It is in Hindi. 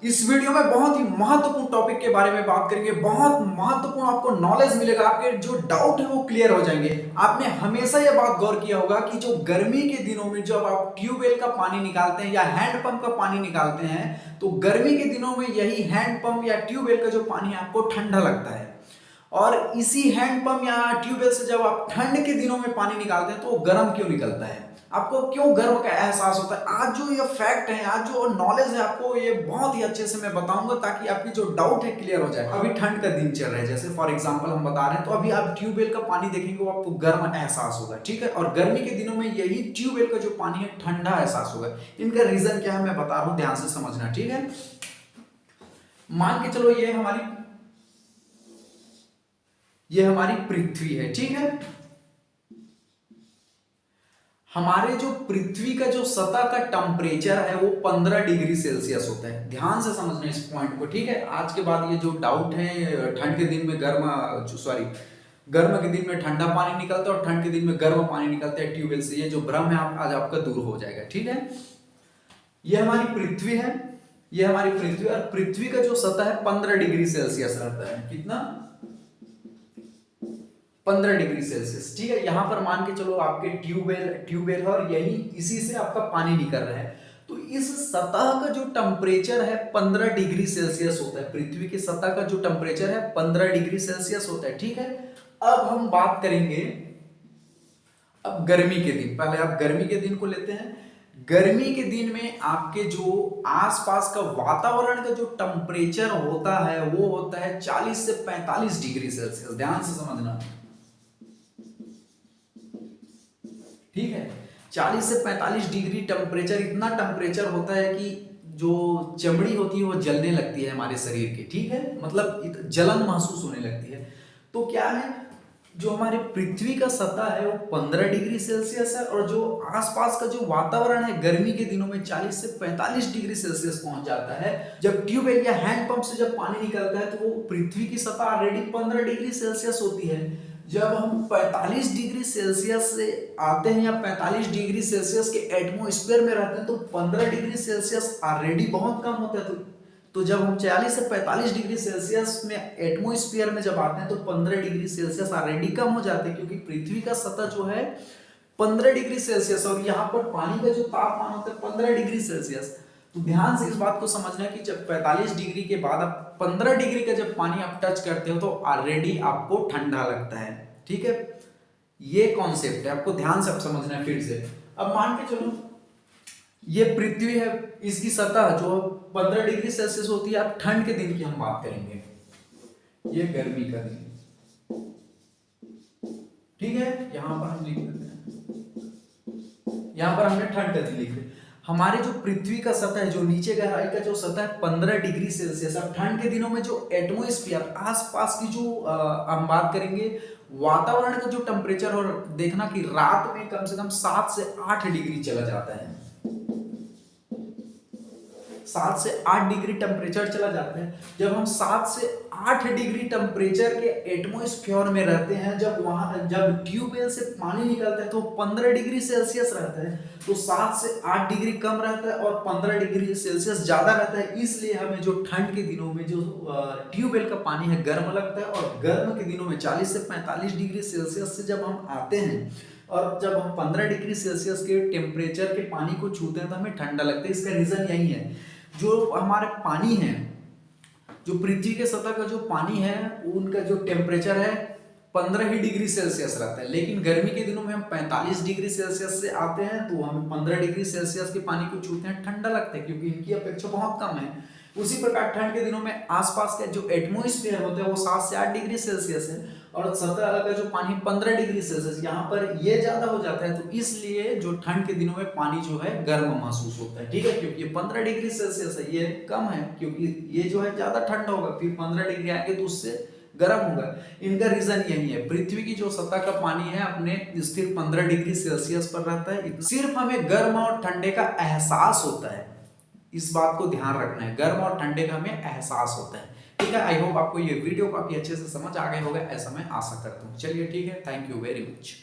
इस वीडियो में बहुत ही महत्वपूर्ण टॉपिक के बारे में बात करेंगे। बहुत महत्वपूर्ण आपको नॉलेज मिलेगा, आपके जो डाउट है वो क्लियर हो जाएंगे। आपने हमेशा ये बात गौर किया होगा कि जो गर्मी के दिनों में जब आप ट्यूबवेल का पानी निकालते हैं या हैंडपंप का पानी निकालते हैं, तो गर्मी के दिनों में यही हैंडपंप या ट्यूबवेल का जो पानी है आपको ठंडा लगता है। और इसी हैंडपंप या ट्यूबवेल से जब आप ठंड के दिनों में पानी निकालते हैं तो वो गर्म क्यों निकलता है, आपको क्यों गर्व का एहसास होता है। आज जो ये फैक्ट है, आज जो नॉलेज है, आपको ये बहुत ही अच्छे से मैं बताऊंगा ताकि आपकी जो डाउट है क्लियर हो जाए। अभी ठंड का दिन चल रहा है, जैसे फॉर एग्जांपल हम बता रहे हैं, तो अभी आप ट्यूबवेल का पानी देखेंगे वो आपको गर्म एहसास होगा, ठीक है। और गर्मी के दिनों में यही ट्यूबवेल का जो पानी है ठंडा एहसास होगा। इनका रीजन क्या है मैं बता रहा हूं, ध्यान से समझना, ठीक है। मान के चलो ये हमारी पृथ्वी है, ठीक है। हमारे जो पृथ्वी का जो सतह का टेम्परेचर है वो 15 डिग्री सेल्सियस होता है। ध्यान से समझना इस पॉइंट को, ठीक है। आज के बाद ये जो डाउट है ठंड के दिन में गर्म के दिन में ठंडा पानी निकलता है और ठंड के दिन में गर्म पानी निकलता है ट्यूबवेल से, ये जो भ्रम है आज आपका दूर हो जाएगा, ठीक है। ये हमारी पृथ्वी है, ये हमारी पृथ्वी, और पृथ्वी का जो सतह है 15 डिग्री सेल्सियस रहता है। कितना? 15 डिग्री सेल्सियस, ठीक है। यहां पर मान के चलो आपके ट्यूबवेल है और यही इसी से आपका पानी निकल रहा है। तो इस सतह का जो टेम्परेचर है 15 डिग्री सेल्सियस होता है। पृथ्वी की सतह का जो टेम्परेचर है 15 डिग्री सेल्सियस होता है, ठीक है। अब हम बात करेंगे अब गर्मी के दिन। पहले आप गर्मी के दिन को लेते हैं। गर्मी के दिन में आपके जो आसपास का वातावरण का जो टेम्परेचर होता है वो होता है 40 से 45 डिग्री सेल्सियस। ध्यान से समझना, ठीक है। 40 से 45 डिग्री टेम्परेचर, इतना टेम्परेचर होता है कि जो चमड़ी होती है वो जलने लगती है हमारे शरीर की, ठीक है। मतलब जलन महसूस होने लगती है। तो क्या है, जो हमारे पृथ्वी का सतह है वो 15 डिग्री सेल्सियस है और जो आसपास का जो वातावरण है गर्मी के दिनों में 40 से 45 डिग्री सेल्सियस पहुंच जाता है। जब ट्यूबवेल या हैंडपंप से जब पानी निकलता है तो वो पृथ्वी की सतह ऑलरेडी 15 डिग्री सेल्सियस होती है। जब हम 45 डिग्री सेल्सियस से आते हैं या 45 डिग्री सेल्सियस के एटमॉस्फेयर में रहते हैं तो 15 डिग्री सेल्सियस ऑलरेडी बहुत कम होता है। तो जब हम 40 से 45 डिग्री सेल्सियस में एटमॉस्फेयर में जब आते हैं तो 15 डिग्री सेल्सियस ऑलरेडी कम हो जाते हैं, क्योंकि पृथ्वी का सतह जो है 15 डिग्री सेल्सियस और यहाँ पर पानी का जो तापमान होता है 15 डिग्री सेल्सियस। तो ध्यान से इस बात को समझना कि जब 45 डिग्री के बाद आप 15 डिग्री का जब पानी आप टच करते हो तो ऑलरेडी आपको ठंडा लगता है, ठीक है। ये कॉन्सेप्ट है, आपको ध्यान से समझना है फिर से। अब मान के चलो ये पृथ्वी है, इसकी सतह जो 15 डिग्री सेल्सियस होती है। अब ठंड के दिन की हम बात करेंगे, ये गर्मी का दिन, ठीक है। यहां पर हम लिख देते हैं, यहां पर हमने ठंड का दिन लिख दिया। हमारे जो पृथ्वी का सतह है, जो नीचे गहराई का जो सतह है 15 डिग्री सेल्सियस। अब ठंड के दिनों में जो एटमॉस्फेयर आसपास की जो हम बात करेंगे वातावरण का जो टेम्परेचर, और देखना कि रात में कम से कम 7 से 8 डिग्री चला जाता है। 7 से 8 डिग्री टेम्परेचर चला जाता है। जब हम 7 से 8 डिग्री टेम्परेचर के एटमॉस्फेयर में रहते हैं, जब ट्यूबवेल से पानी निकलता है तो 15 डिग्री सेल्सियस रहता है। तो 7 से 8 डिग्री कम रहता है और 15 डिग्री सेल्सियस ज्यादा रहता है। इसलिए हमें जो ठंड के दिनों में जो ट्यूबवेल का पानी है गर्म लगता है, और गर्म के दिनों में 40 से 45 डिग्री सेल्सियस से जब हम आते हैं और जब हम 15 डिग्री सेल्सियस के टेम्परेचर के पानी को छूते हैं तो हमें ठंडा लगता है। इसका रीजन यही है, जो हमारे पानी है, जो पृथ्वी के सतह का जो पानी है उनका जो टेम्परेचर है 15 ही डिग्री सेल्सियस रहता है। लेकिन गर्मी के दिनों में हम 45 डिग्री सेल्सियस से आते हैं तो हम 15 डिग्री सेल्सियस के पानी को छूते हैं, ठंडा लगता है क्योंकि इनकी अपेक्षा बहुत कम है। उसी प्रकार ठंड के दिनों में आसपास का जो एटमॉस्फेयर होता है वो 7 से 8 डिग्री सेल्सियस है और सतह का जो पानी 15 डिग्री सेल्सियस, यहाँ पर ये ज्यादा हो जाता है। तो इसलिए जो ठंड के दिनों में पानी जो है गर्म महसूस होता है, ठीक है। क्योंकि 15 डिग्री सेल्सियस है, ये कम है, क्योंकि ये जो है ज्यादा ठंडा होगा, फिर 15 डिग्री आएंगे तो उससे गर्म होगा। इनका रीजन यही है, पृथ्वी की जो सतह का पानी है अपने स्थिर 15 डिग्री सेल्सियस पर रहता है। सिर्फ हमें गर्म और ठंडे का एहसास होता है, इस बात को ध्यान रखना है, गर्म और ठंडे का हमें एहसास होता है, ठीक है। आई होप आपको ये वीडियो काफी अच्छे से समझ आ गए होगा, ऐसा मैं आशा करता हूँ। चलिए ठीक है, थैंक यू वेरी मच।